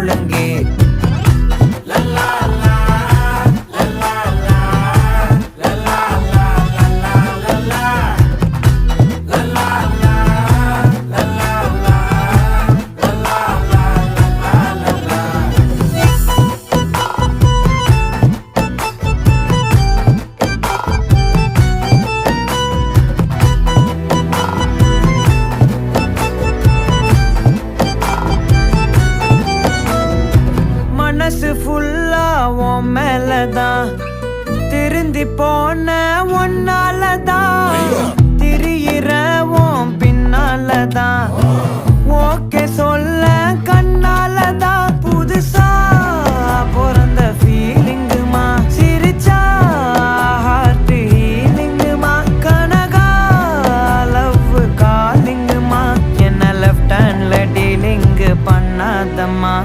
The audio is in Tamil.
ஒழுங்கே. மனசு ஃபுல்லா உன் மேலதான், திருந்தி போன ஒன்னாலதான், திரியிற உன் பின்னாலதான், ஓகே சொல்ல கண்ணாலதான். புதுசா பிறந்த ஃபீலிங்குமா, சிரிச்சா ஹார்ட் ஹீலிங்குமா, கனகா லவ் காலிங்குமா, என்ன லெஃப்ட் ஹேண்ட்ல டீலிங் பண்ணாதம்மா.